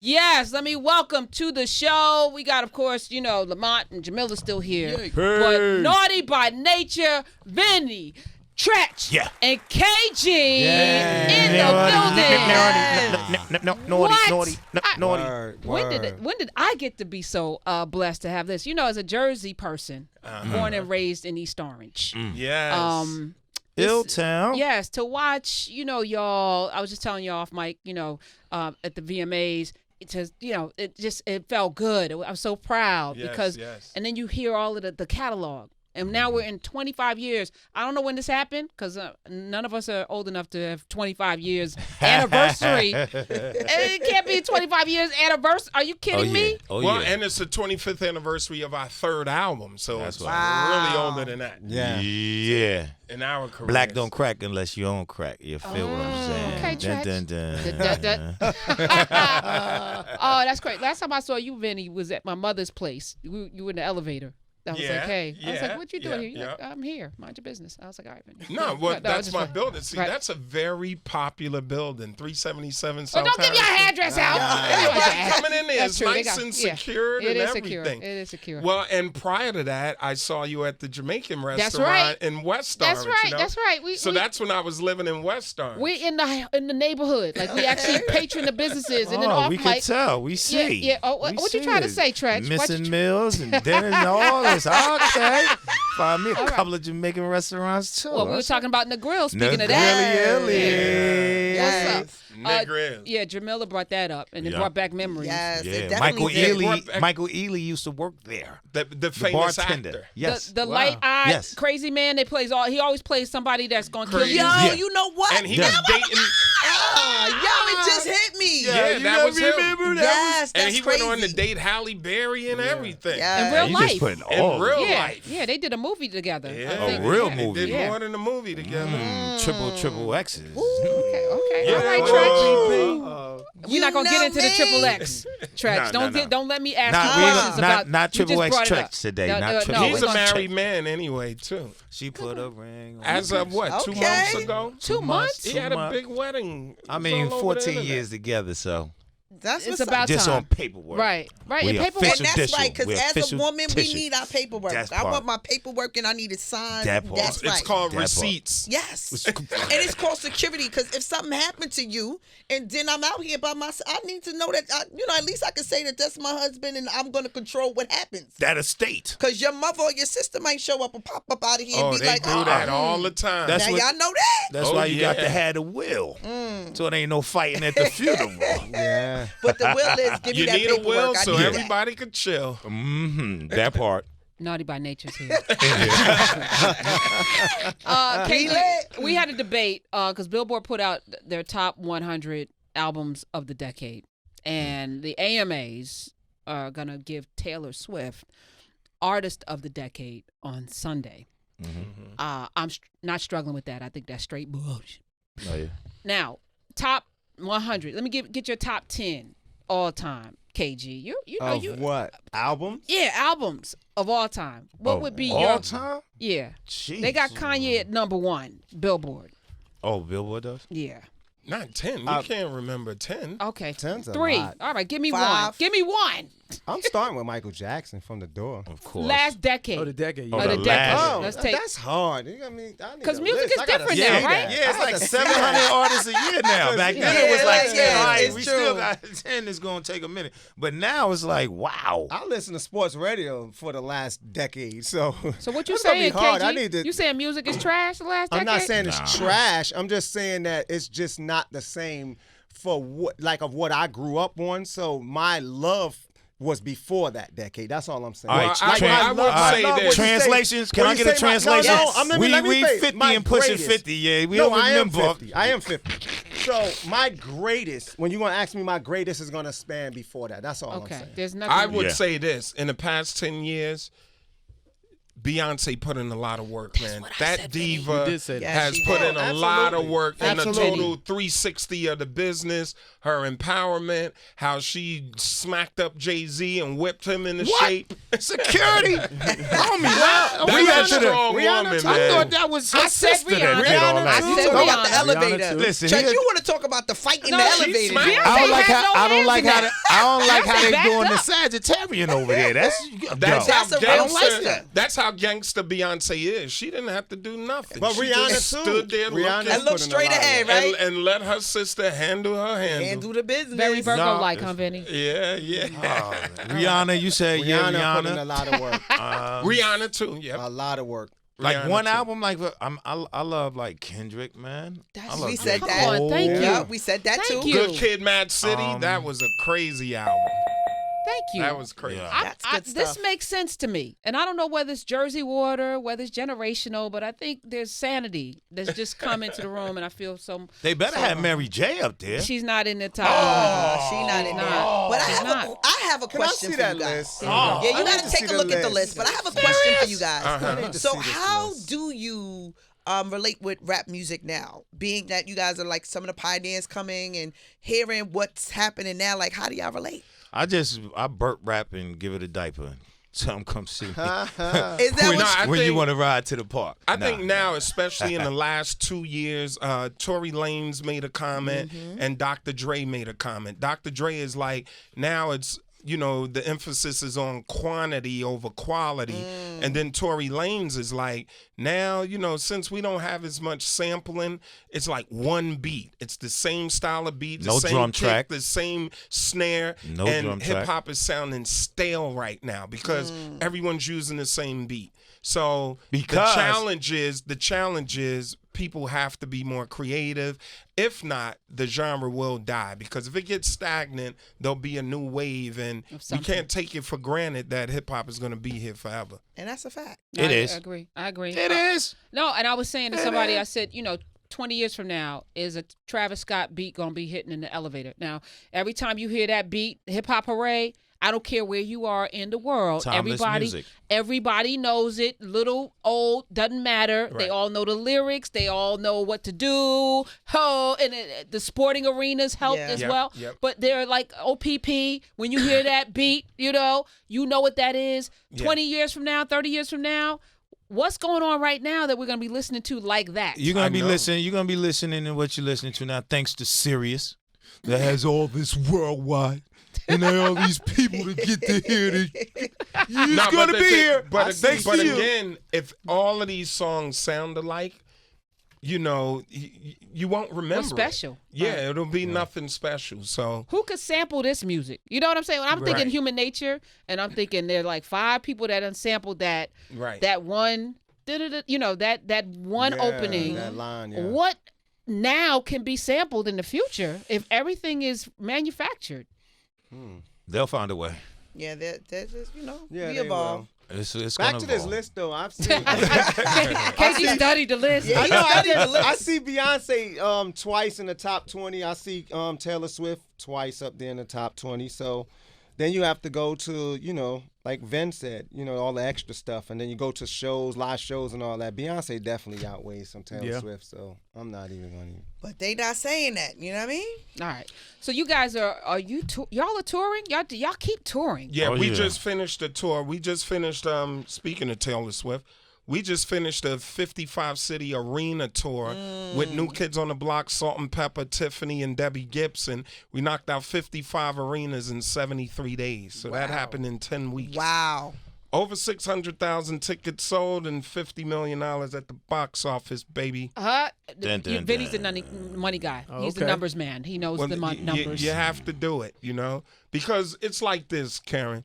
Yes, let me welcome to the show. We got, of course, Lamont and Jamila's still here. Hey. But naughty by nature, Vinny, Treach, and KG in the building. Naughty. When did I get to be so blessed to have this? As a Jersey person, born and raised in East Orange. Yes. Illtown. Yes, to watch, y'all. I was just telling y'all off mic, at the VMAs. It felt good. I was so proud and then you hear all of the catalog. And now we're in 25 years. I don't know when this happened because none of us are old enough to have 25 years anniversary. It can't be 25 years anniversary. Are you kidding me? And it's the 25th anniversary of our third album, so it's really older than that. Yeah. In our career. Black don't crack unless you own crack. You feel what I'm saying? Okay, dun, Treach. dun. Oh, that's great. Last time I saw you, Vinny, was at my mother's place. You were in the elevator. I was like, hey. I was like, what you doing here? You're like, I'm here. Mind your business. I was like, all right, Vinny. No, that's my building. See, that's a very popular building, 377 South. Don't give your address out. Everybody coming in there is nice and secured and It everything. is secure. Well, and prior to that, I saw you at the Jamaican restaurant in West Orange. That's right. That's when I was living in West Orange. We're in the neighborhood. Like, we actually patron the businesses. And then off we can tell. We see. Yeah. Oh, what you trying to say, Treach? Missing meals and dinners and all this. Okay. Find me a couple of Jamaican restaurants, too. Well, we were talking about Negril, speaking of that. Yes. Negril. Yeah, Jamila brought that up, and it brought back memories. Yes, it Michael definitely did. Michael Ealy used to work there. The famous bartender. actor. Yes. The light-eyed crazy man. He always plays somebody that's gonna kill you. Yo, you know what? And he was dating. It just hit me. Yeah, that was him. Yes, that's and he crazy. went on to date Halle Berry and everything. In real life. In real life. Yeah, they did a movie together. Yeah. A real movie. They did more than a movie together. Triple X's. Okay. Yeah. All right, Treach. We're not gonna get into the triple X, Treach. Don't let me ask you questions about. Not triple X Treach today. Not triple X. He's a married man anyway, too. She put a ring on. As of what? 2 months ago. 2 months. He had a big wedding. I mean, 14 years together, so. It's about just time. On paperwork. Right. We And paperwork. And that's right, because as a woman, we tissue. need our paperwork. I want my paperwork and I need it signed. That part. That's right. It's called receipts. Yes. And it's called security, because if something happened to you and then I'm out here by myself, I need to know that, at least I can say that that's my husband and I'm going to control what happens. That estate. Because your mother or your sister might show up and pop up out of here and be like, they do that all the time. Now y'all know that. That's why you got to have the will. So it ain't no fighting at the funeral. But the will is give me You that need a paperwork. will I so need everybody could chill. That part. Naughty by nature's here. We had a debate because Billboard put out their top 100 albums of the decade, and the AMAs are gonna give Taylor Swift Artist of the Decade on Sunday. I'm not struggling with that. I think that's straight bullshit. Oh, yeah. Now, top 100. Let me get your top 10 all time. KG, you know of what albums? Yeah, albums of all time. What would be all your time? Yeah, Jeez. they got Kanye at number 1. Billboard. Oh, Billboard does? Yeah. Not 10. You can't remember 10. Okay. 10's a 3. lot. All right, give me 1. 5. Give me 1. I'm starting with Michael Jackson from the door. Of course. Last decade. Oh, the decade. Oh, the the last. decade. Oh, Let's take. that's hard. I mean, Because music is different now, right? Yeah, it's like 700 artists a year now. Back then it was like, all right, it's we true. still got 10. It's going to take a minute. But now it's like, wow. I listen to sports radio for the last decade, so. So what you it's gonna saying, be hard. KG? I need to. You saying music is trash the last decade? I'm not saying it's trash. I'm just saying that it's just not the same for what I grew up on. So my love was before that decade. That's all I'm saying. All right, I would say this. Translations? Can I get a translation? We 50 and pushing 50. Yeah, we don't remember. I am 50. So my greatest, when you're going to ask me my greatest, is going to span before that. That's all I'm saying. There's nothing. I would say this. In the past 10 years, Beyonce put in a lot of work, man. That diva has put in a lot of work in the total 360 of the business, her empowerment, how she smacked up Jay-Z and whipped him into shape. Security. Homie, That's a strong woman, man. I thought that was her sister that did all that. I said about the elevator. Listen, Chuck, you want to talk about the fight in the elevator? I don't like how they doing the Sagittarian over there. That's how gangster Beyonce is. She didn't have to do nothing. But she Rihanna just too. stood there and looked straight ahead, right? And let her sister handle her handle. Handle the business. Very Virgo-like, huh, Vinny? Yeah. Rihanna, you said Rihanna put in a lot of work. Rihanna too. Yeah, a lot of work. Like Rihanna one too. album, like I love like Kendrick, man. We said Come that. on, thank you. Yeah, we said that Thank too. you. Good Kid, Mad City. That was a crazy album. Thank you. That was crazy. Yeah. That's good This stuff. makes sense to me. And I don't know whether it's Jersey water, whether it's generational, but I think there's sanity that's just come into the room, and I feel so. They better have Mary J up there. She's not in the top. She's not in there. But I have a question for you guys. List? Yeah, you I got need to to take see a the look at the list. list. But I have a question for you guys. I need to So see this how list. do you relate with rap music now? Being that you guys are like some of the pioneers coming and hearing what's happening now, like how do y'all relate? I burp rap and give it a diaper. Tell them come see me. Is that when you want to ride to the park. I think now, especially in the last 2 years, Tory Lanez made a comment and Dr. Dre made a comment. Dr. Dre is like, now it's, the emphasis is on quantity over quality. And then Tory Lanez is like, now, since we don't have as much sampling, it's like one beat. It's the same style of beat, the same drum kick, track, the same snare. No and drum track. hip-hop is sounding stale right now because everyone's using the same beat. So the challenge is people have to be more creative. If not, the genre will die, because if it gets stagnant, there'll be a new wave, and we can't take it for granted that hip hop is going to be here forever. And that's a fact. It is. I agree. It is. No, and I was saying to somebody, I said, 20 years from now, is a Travis Scott beat going to be hitting in the elevator? Now, every time you hear that beat, Hip Hop Hooray, I don't care where you are in the world. Timeless music. Everybody knows it. Little, old, doesn't matter. Right. They all know the lyrics. They all know what to do. And the sporting arenas helped as well. Yep. But they're like OPP. When you hear that beat, you know what that is. 20 years from now, 30 years from now, what's going on right now that we're going to be listening to like that? You're going to be listening. You're going to be listening to what you're listening to now, thanks to Sirius, that has all this worldwide. And there are all these people to get to hear this. It's going to be here. But again, if all of these songs sound alike, you won't remember. What's special? Yeah, it'll be nothing special. So who could sample this music? You know what I'm saying? When I'm thinking Right. Human Nature, and I'm thinking there are like 5 people that unsampled that. Right. That one. That one opening. That line, yeah. What now can be sampled in the future if everything is manufactured? They'll find a way. Yeah, that's just, Yeah, we they evolve. It's Back gonna to this evolve. list, though. I've seen. Casey studied the list. Yeah, I see Beyonce twice in the top 20. I see Taylor Swift twice up there in the top 20. So then you have to go to, like Vin said, all the extra stuff. And then you go to shows, live shows and all that. Beyonce definitely outweighs some Taylor Swift. So I'm not even going to. But they not saying that. You know what I mean? All right. So you guys are you y'all are touring? Y'all keep touring. yeah, Oh, we yeah. just finished a tour. We just finished. Speaking of Taylor Swift, we just finished a 55-city arena tour with New Kids on the Block, Salt and Pepper, Tiffany, and Debbie Gibson. We knocked out 55 arenas in 73 days. So that happened in 10 weeks. Wow. Over 600,000 tickets sold and $50 million at the box office, baby. Dun, dun, Vinny's the dun. money guy. He's the Okay. numbers man. He knows the numbers. You have to do it, because it's like this, Karen.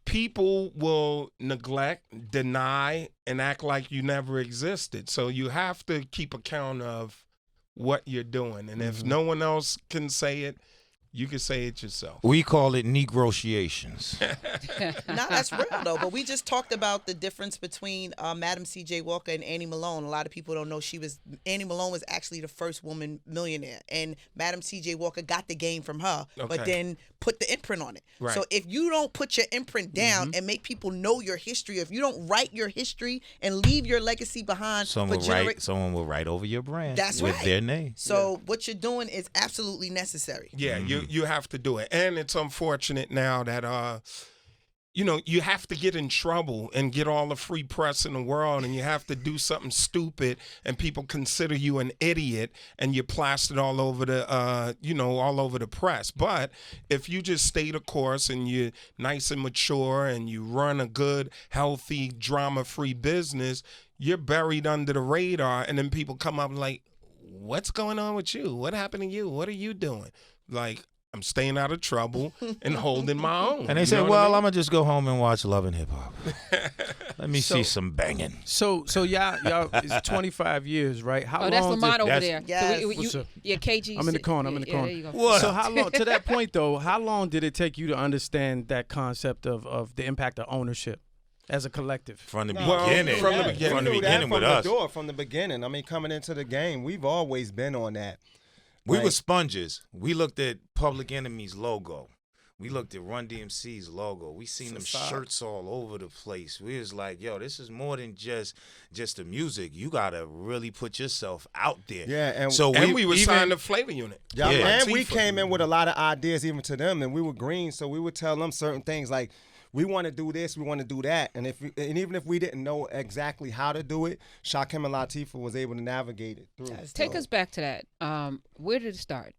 People will neglect, deny, and act like you never existed. So you have to keep account of what you're doing. And if no one else can say it, you can say it yourself. We call it negotiations. No, that's real though. But we just talked about the difference between Madam C.J. Walker and Annie Malone. A lot of people don't know Annie Malone was actually the first woman millionaire, and Madam C.J. Walker got the game from her, but then put the imprint on it. Right. So if you don't put your imprint down and make people know your history, if you don't write your history and leave your legacy behind, Someone will write over your brand That's with right. their name. So what you're doing is absolutely necessary. Yeah, you have to do it. And it's unfortunate now that you have to get in trouble and get all the free press in the world, and you have to do something stupid, and people consider you an idiot, and you're plastered all over the, all over the press. But if you just stay the course and you're nice and mature and you run a good, healthy, drama-free business, you're buried under the radar, and then people come up like, what's going on with you? What happened to you? What are you doing? Like, I'm staying out of trouble and holding my own. And they say, well, I'm going to just go home and watch Love and Hip Hop. Let me see some banging. So y'all, it's 25 years, right? How long that's Lamont over there. Yes. So KG. I'm in the corner. There you go. What? So how long, to that point though, how long did it take you to understand that concept of the impact of ownership as a collective? From the beginning. From the beginning. From the beginning with us. From the beginning. I mean, coming into the game, we've always been on that. We were sponges. We looked at Public Enemy's logo. We looked at Run DMC's logo. We seen them shirts all over the place. We was like, yo, this is more than just the music. You gotta really put yourself out there. Yeah, and we were signed to Flavor Unit. Yeah, and we came in with a lot of ideas even to them, and we were green, so we would tell them certain things like, we want to do this, we want to do that, and even if we didn't know exactly how to do it, Shakim and Latifah was able to navigate it through. Take us back to that. Where did it start?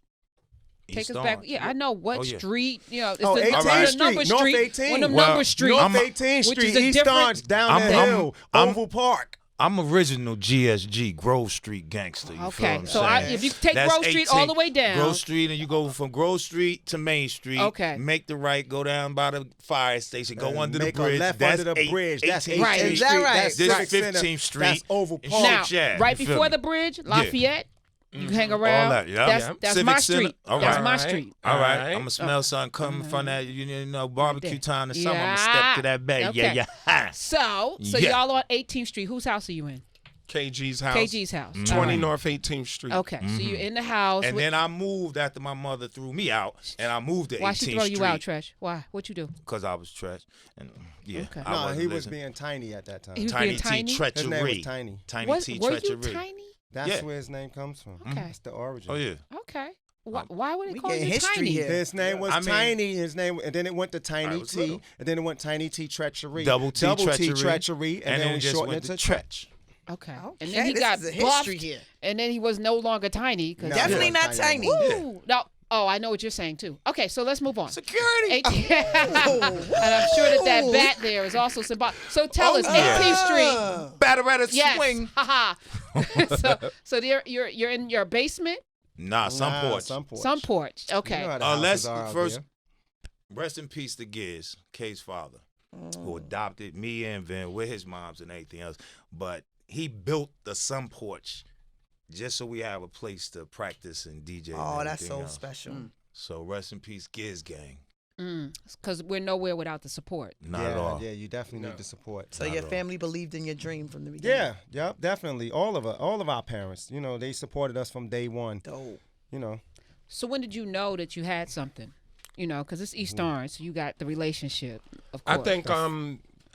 Take us back. Yeah, I know what street. It's the 18th Street, number North street. 18th. One of them number street. North 18th Street, East Orange, down the hill, Oval Park. I'm original GSG, Grove Street gangster. You feel what I'm saying? If you take Grove Street all the way down. Grove Street, and you go from Grove Street to Main Street. Okay. Make the right, go down by the fire station, go under the bridge. Make a left that's under the bridge. That's 18th Right. Street. Is that right? That's This Civic 15th Center. Street. That's Oval Park. Now, Yeah, right you feel before me? the bridge, Lafayette. You hang around. All that, yeah. That's Civic my Center. street. All That's right. my street. All right. All right. I'm going to smell something coming from that, barbecue time or something. I'm going to Yeah. step to that bag. Okay. Yeah. So Yeah. y'all on 18th Street. Whose house are you in? KG's house. KG's house. 20 All right. North 18th Street. Okay, so you're in the house. And then I moved after my mother threw me out, and I moved to 18th Why Street. she throw you out, Treach? Why? What you do? Because I was trash. And Okay. I No, wasn't he was listening. being tiny at that time. He was Tiny being T tiny? treachery. His name was Tiny. Tiny What, T were you treachery. tiny? That's Yeah. where his name comes from. Okay. That's the origin. Oh yeah. Okay. Why would it We call getting you history tiny? here. His name was I mean- Tiny. His name, and then it went to Tiny was T, little. and then it went Tiny T Treachery, Double T treachery. Treachery, and then we just shortened went it to to Treach. Okay. And Okay, then he this got is a buffed, history here. and then he was no longer tiny. No, Definitely he not wasn't tiny. Woo! No. Oh, I know what you're saying too. Okay, so let's move on. Security. 18 and I'm sure that bat there is also symbolic. So tell us, 18th Street. Batter at a Yes. swing. Haha. so you're in your basement. Nah, some porch. Some porch. Okay. You know how the houses Let's are out first there. rest in peace to Giz, Kay's father, who adopted me and Vin with his moms and everything else. But he built the sun porch just so we have a place to practice and DJ. Oh, and that's everything so else. special. So rest in peace, Giz gang. Because we're nowhere without the support. Not at all. Yeah, you definitely need the support. So Not your at all. family believed in your dream from the beginning. Yeah, definitely. All of our parents, they supported us from day one. Dope. So when did you know that you had something? Because it's East Orange, so you got the relationship. Of course.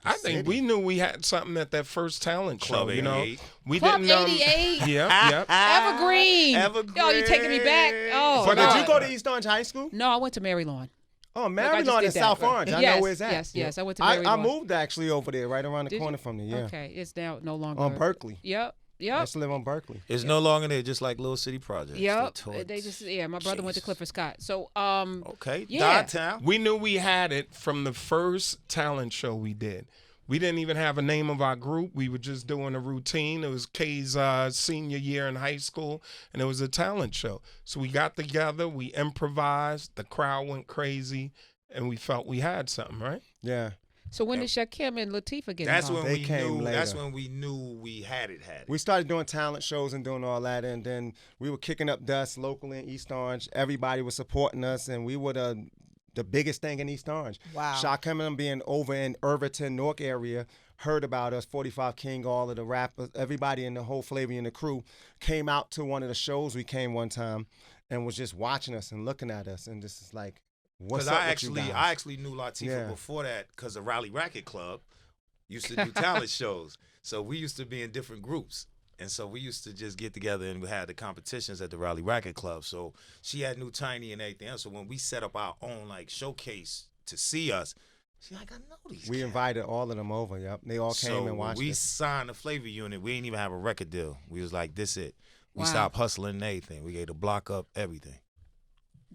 I think we knew we had something at that first talent show. Club 88. We Club didn't know. 88. Yep. Evergreen. Yo, you taking me back? Oh, But no. did you go to East Orange High School? No, I went to Mary Lawn. Oh, I Mary just Lawn did in that, South right. Orange. I Yes, know where it's at. yes, I went to Mary I Lawn. moved actually over there, right around the Did corner you? from there. Yeah. Okay, it's now no longer On Berkeley. Yep. I used to live on Berkeley. It's no longer there, just like Little City Projects. Yep. tore it. They just my brother went to Jeez. Clifford Scott. So Okay. Yeah. Downtown. We knew we had it from the first talent show we did. We didn't even have a name of our group. We were just doing a routine. It was Kay's senior year in high school, and it was a talent show. So we got together, we improvised, the crowd went crazy, and we felt we had something, right? Yeah. So when did Shakim and Latifah get That's involved? when They we came knew. later. That's when we knew we had it. We started doing talent shows and doing all that, and then we were kicking up dust locally in East Orange. Everybody was supporting us, and we were the biggest thing in East Orange. Wow. Shakim and them being over in Irvington, Newark area, heard about us, 45 King, all of the rappers, everybody in the whole Flavor and the crew came out to one of the shows we came one time and was just watching us and looking at us, and just is like, what's Because up I with you guys? actually knew Latifah Yeah. before that because the Raleigh Racket Club used to do talent shows. So we used to be in different groups. And so we used to just get together and we had the competitions at the Raleigh Racket Club. So she had New Tiny and everything else. So when we set up our own like showcase to see us, She's like, I know these We cats. invited all of them over. Yep, they all came and watched we us. signed the flavor unit. We didn't even have a record deal. We was like, this it. We Wow. stopped hustling and everything. We gave the block up everything.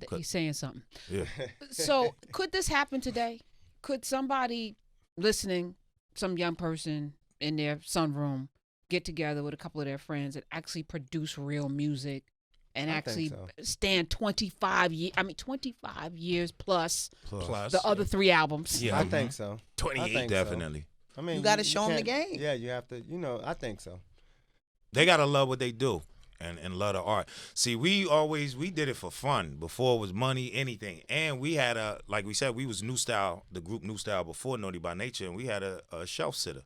He's saying something. Yeah. So could this happen today? Could somebody listening, some young person in their sunroom, get together with a couple of their friends and actually produce real music and I actually think so. stand 25 years plus Plus. the other 3 albums? Yeah. I think so. 28. I think so. Definitely. I mean, You gotta show 'em the can't- game. Yeah, you have to. I think so. They gotta love what they do and love the art. See, we did it for fun before it was money, anything. And we had like we said, we was New Style, the group New Style before Naughty by Nature, and we had a shelf sitter.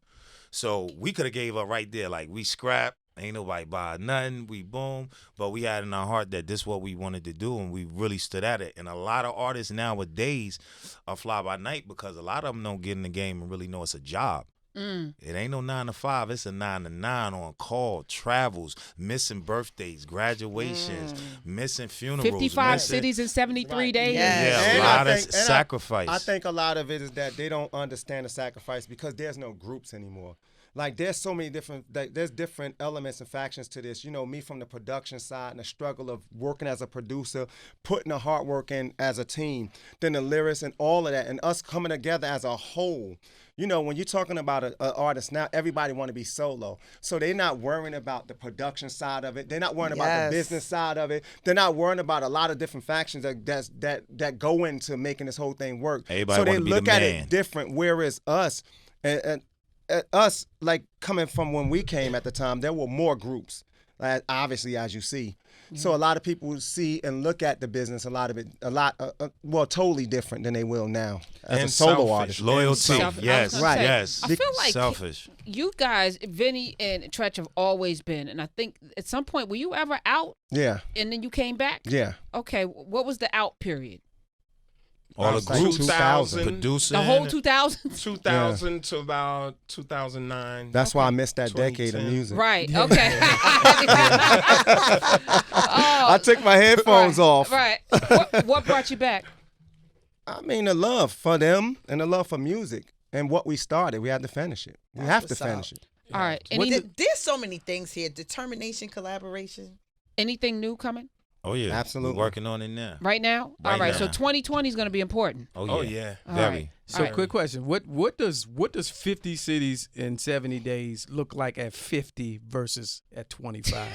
So we could have gave up right there. Like, we scrap, ain't nobody buy nothing, we boom. But we had in our heart that this is what we wanted to do, and we really stood at it. And a lot of artists nowadays are fly by night because a lot of them don't get in the game and really know it's a job. It ain't no 9 to 5. It's a 9 to 9 on call, travels, missing birthdays, graduations, missing funerals. 55 cities in 73 days. Yeah, And a lot I of think- and sacrifice. I think a lot of it is that they don't understand the sacrifice because there's no groups anymore. Like, there's so many different, there's different elements and factions to this. Me from the production side and the struggle of working as a producer, putting the hard work in as a team, then the lyrics and all of that, and us coming together as a whole. When you're talking about an artist now, everybody want to be solo. So they're not worrying about the production side of it. They're not worrying about the business side of it. They're not worrying about a lot of different factions that go into making this whole thing work. Everybody so they wanna be the look at man. it different. Whereas us, and us, like, coming from when we came at the time, there were more groups, obviously, as you see. So a lot of people see and look at the business, totally different than they will now as And a solo selfish. artist. Loyalty, Selfish. I yes, was gonna say, yes. I feel like Selfish. you guys, Vinny and Treach, have always been, and I think at some point, were you ever out Yeah, and then you came back? yeah. Okay, what was the out period? All the Like groups, 2000, producing. The whole 2000s? 2000 to about 2009. That's why I missed that decade of 2010. music. Right, okay. I took my headphones off. Right. What brought you back? I mean, the love for them and the love for music and what we started. We had to finish it. We have to what's up. finish it. All right. There's so many things here. Determination, collaboration. Anything new coming Oh yeah, Absolutely. We're working on it now. right now? Right All right. now. So 2020 is going to be important. Oh, yeah. All Very. right. So, All right. quick question: what does 50 cities in 70 days look like at 50 versus at 25?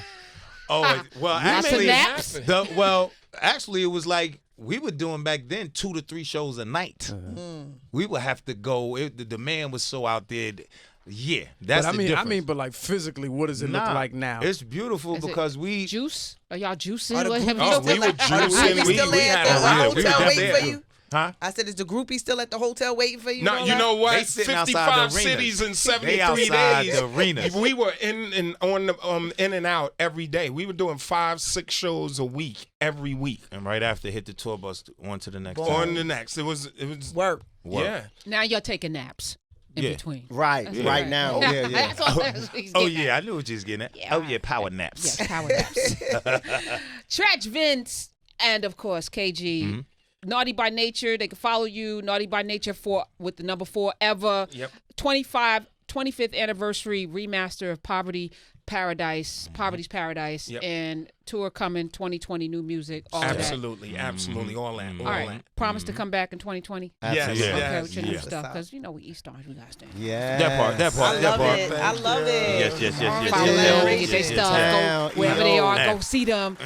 Oh well, Lots of actually, naps? actually, it was like we were doing back then 2 to 3 shows a night. We would have to go. The demand was so out there. Yeah, that's But the difference. but like physically, what does it look Nah, like now? It's beautiful Is it because we. Juice? Are y'all juicing? Are the What have groupies you- Oh, we were juicing. We still We at had the a real- we hotel were waiting there. for you? Huh? I said, is the groupie still at the hotel waiting for you? No, and all you that? know what? They sitting outside 55 the arenas. cities in They 73 outside days. the arenas. We were in and out every day. We were doing 5-6 shows a week every week. And right after hit the tour bus on to the next. Boom. town. On the next, it was Work. Work. yeah. Now you're taking naps in Yeah. between. Right, That's right right. now. Yeah, yeah. That's all he's Oh getting yeah, at. I knew what you was getting at. Yeah. Oh yeah, power naps. Yes, power naps. Treach, Vince, and of course KG. Mm-hmm. Naughty by Nature. They can follow you. Naughty by Nature with the number 4 ever. Yep. 25th anniversary remaster of Poverty's Paradise, Yep. and tour coming 2020. New music. All of that. Absolutely, absolutely, all that. All right. Promise to come back in 2020. Yes, Absolutely. Yeah. Okay, yes, with your new yes. stuff, because we East Orange, we got to stand. Yeah. That part. I That love part. it. I love it. Yes. Follow them, Yeah. get their Yeah. stuff. Go wherever they are. Yeah. Go see them.